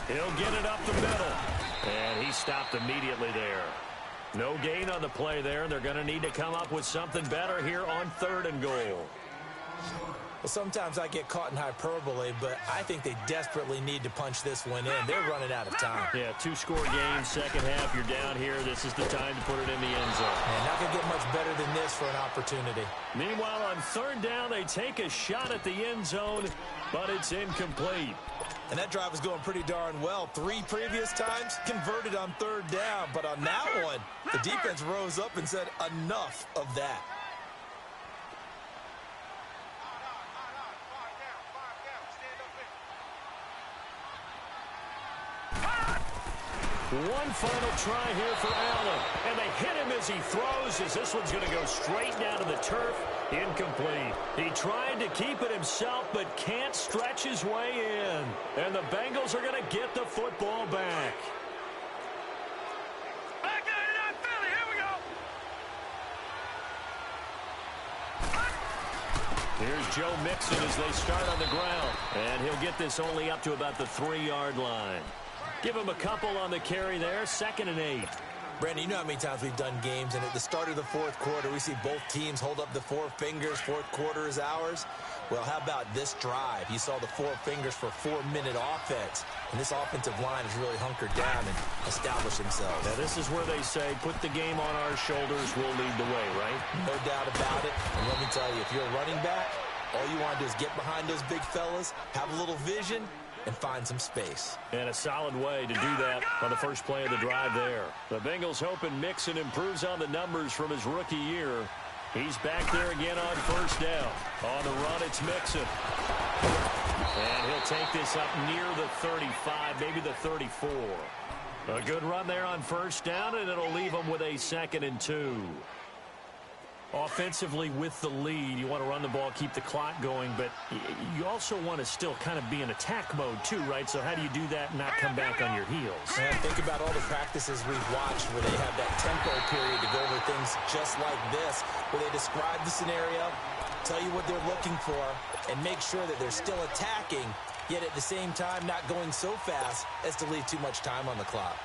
He'll get it up the middle. And he stopped immediately there. No gain on the play there. They're going to need to come up with something better here on third and goal. Well, sometimes I get caught in hyperbole, but I think they desperately need to punch this one in. They're running out of time. Yeah, two-score game, second half. You're down here. This is the time to put it in the end zone. Man, not going to get much better than this for an opportunity. Meanwhile, on third down, they take a shot at the end zone, but it's incomplete. And that drive was going pretty darn well. 3 previous times converted on third down. But on that one, the defense rose up and said, enough of that. One final try here for Allen. And they hit him as he throws, as this one's going to go straight down to the turf. Incomplete. He tried to keep it himself, but can't stretch his way in. And the Bengals are going to get the football back. Back there, Philly. Here we go. Here's Joe Mixon as they start on the ground. And he'll get this only up to about the 3-yard line. Give him a couple on the carry there, 2nd and 8. Brandon, you know how many times we've done games, and at the start of the fourth quarter, we see both teams hold up the 4 fingers, fourth quarter is ours. Well, how about this drive? You saw the 4 fingers for 4-minute offense, and this offensive line has really hunkered down and established themselves. Now, this is where they say, put the game on our shoulders, we'll lead the way, right? No doubt about it, and let me tell you, if you're a running back, all you want to do is get behind those big fellas, have a little vision, and find some space. And a solid way to do that on the first play of the drive there. The Bengals hoping Mixon improves on the numbers from his rookie year. He's back there again on first down. On the run, it's Mixon. And he'll take this up near the 35, maybe the 34. A good run there on first down, and it'll leave him with a 2nd and 2. Offensively with the lead, you want to run the ball, keep the clock going, but you also want to still kind of be in attack mode too, right? So how do you do that and not come back on your heels? And think about all the practices we've watched where they have that tempo period to go over things just like this, where they describe the scenario, tell you what they're looking for, and make sure that they're still attacking, yet at the same time not going so fast as to leave too much time on the clock.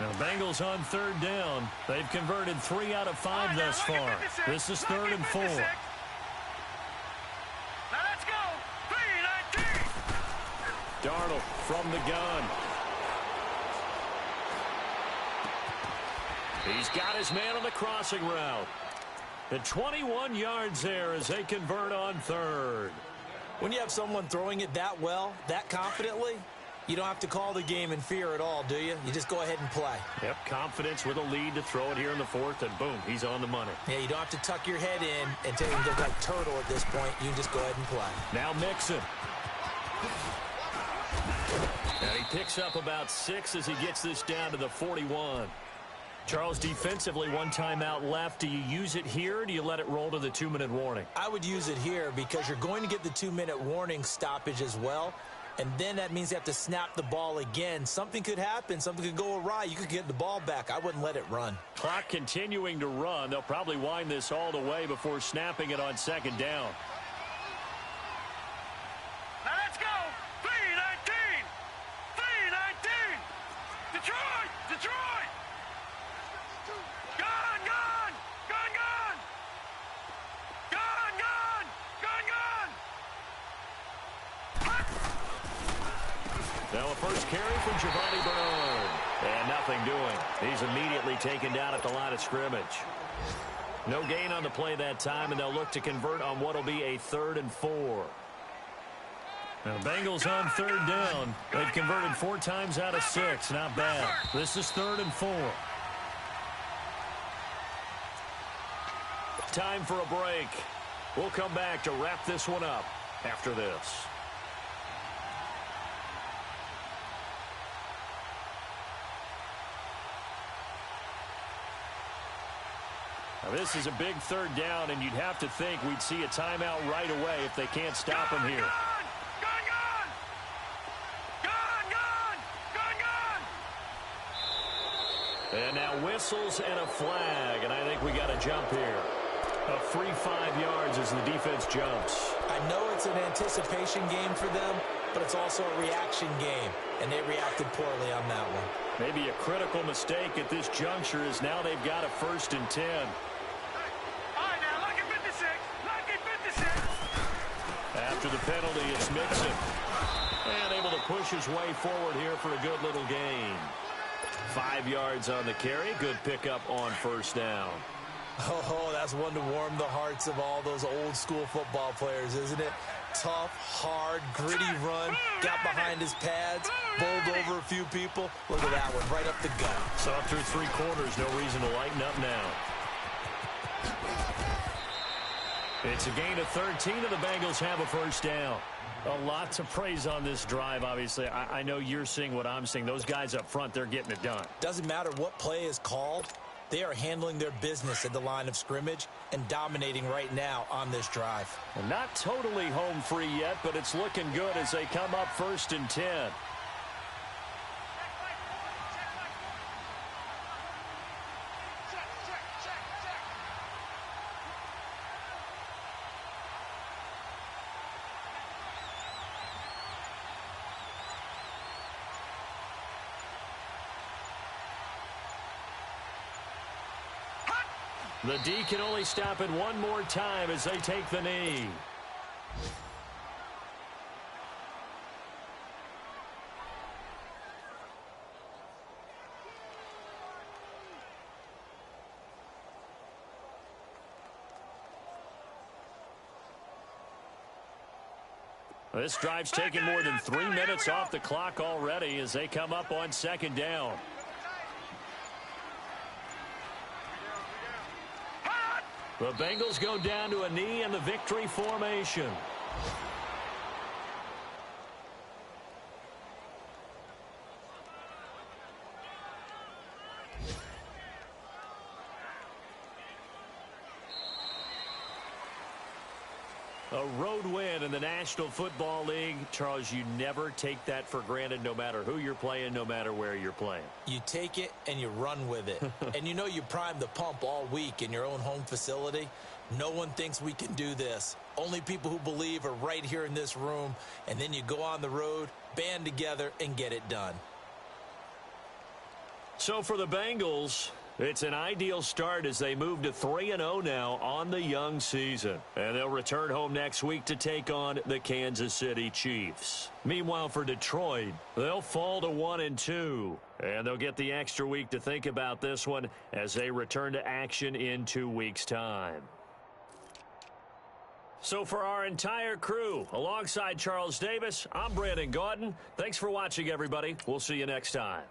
Now, Bengals on third down. They've converted 3 out of 5 thus far. This is 3rd and 4. Now let's go. 3-19. Darnold from the gun. He's got his man on the crossing route. And 21 yards there as they convert on third. When you have someone throwing it that well, that confidently, you don't have to call the game in fear at all, do you? You just go ahead and play. Yep, confidence with a lead to throw it here in the 4th, and boom, he's on the money. Yeah, you don't have to tuck your head in and take him to like turtle at this point. You can just go ahead and play. Now Mixon. And he picks up about 6 as he gets this down to the 41. Charles, defensively, 1 timeout left. Do you use it here, or do you let it roll to the 2-minute warning? I would use it here because you're going to get the 2-minute warning stoppage as well. And then that means you have to snap the ball again. Something could happen. Something could go awry. You could get the ball back. I wouldn't let it run. Clock continuing to run. They'll probably wind this all the way before snapping it on 2nd down. Now let's go. 3-19. 3-19. Detroit. Detroit. Gone, gone. Gone, gone. Gone, gone. Gone, gone. Now a first carry from Giovanni Bernard. And nothing doing. He's immediately taken down at the line of scrimmage. No gain on the play that time, and they'll look to convert on what will be a 3rd and 4. And the Bengals on third down. They've converted 4 times out of 6. Not bad. This is 3rd and 4. Time for a break. We'll come back to wrap this one up after this. Now this is a big 3rd down, and you'd have to think we'd see a timeout right away if they can't stop him here. And now whistles and a flag, and I think we got a jump here. A free 5 yards as the defense jumps. I know it's an anticipation game for them, but it's also a reaction game, and they reacted poorly on that one. Maybe a critical mistake at this juncture is now they've got a 1st and 10. After the penalty, it's Mixon. And able to push his way forward here for a good little gain. 5 yards on the carry. Good pickup on 1st down. Oh, that's one to warm the hearts of all those old school football players, isn't it? Tough, hard, gritty run. Got behind his pads. Bowled over a few people. Look at that one, right up the gut. Saw through 3 quarters. No reason to lighten up now. It's a gain of 13, and the Bengals have a 1st down. A lot to praise on this drive, obviously. I know you're seeing what I'm seeing. Those guys up front, they're getting it done. Doesn't matter what play is called. They are handling their business at the line of scrimmage and dominating right now on this drive. Well, not totally home free yet, but it's looking good as they come up 1st and 10. The D can only stop it one more time as they take the knee. This drive's taken more than 3 minutes off the clock already as they come up on 2nd down. The Bengals go down to a knee in the victory formation. A road win in the National Football League. Charles, you never take that for granted no matter who you're playing, no matter where you're playing. You take it and you run with it. And you know you primed the pump all week in your own home facility. No one thinks we can do this. Only people who believe are right here in this room. And then you go on the road, band together, and get it done. So for the Bengals, it's an ideal start as they move to 3-0 now on the young season. And they'll return home next week to take on the Kansas City Chiefs. Meanwhile, for Detroit, they'll fall to 1-2. And they'll get the extra week to think about this one as they return to action in 2 weeks' time. So for our entire crew, alongside Charles Davis, I'm Brandon Gaudin. Thanks for watching, everybody. We'll see you next time.